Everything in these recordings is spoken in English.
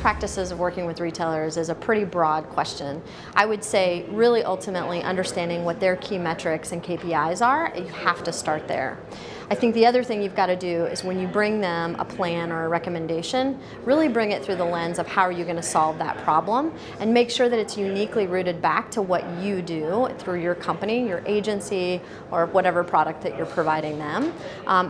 practices of working with retailers is a pretty broad question. I would say really ultimately understanding what their key metrics and KPIs are, you have to start there. I think the other thing you've got to do is when you bring them a plan or a recommendation, really bring it through the lens of how are you going to solve that problem, and make sure that it's uniquely rooted back to what you do through your company, your agency, or whatever product that you're providing them.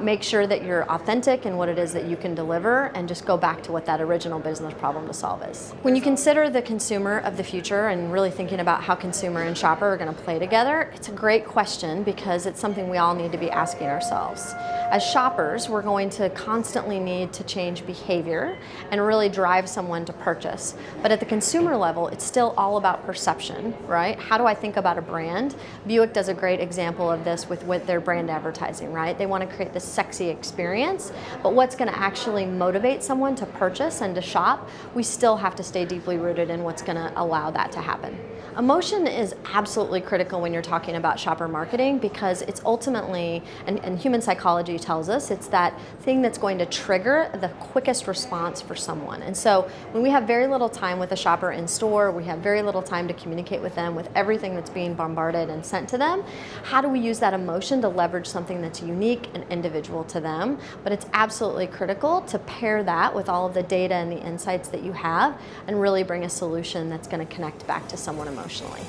Make sure that you're authentic in what it is that you can deliver, and just go back to what that original business problem to solve is. When you consider the consumer of the future and really thinking about how consumer and shopper are going to play together, it's a great question because it's something we all need to be asking ourselves. As shoppers, we're going to constantly need to change behavior and really drive someone to purchase. But at the consumer level, it's still all about perception, right? How do I think about a brand? Buick does a great example of this with their brand advertising, right? They want to create this sexy experience, but what's going to actually motivate someone to purchase and to shop, we still have to stay deeply rooted in what's going to allow that to happen. Emotion is absolutely critical when you're talking about shopper marketing, because it's ultimately, and human psychology tells us, it's that thing that's going to trigger the quickest response for someone. And so when we have very little time with a shopper in store, we have very little time to communicate with them with everything that's being bombarded and sent to them, how do we use that emotion to leverage something that's unique and individual to them? But it's absolutely critical to pair that with all of the data and the insights that you have and really bring a solution that's going to connect back to someone emotionally.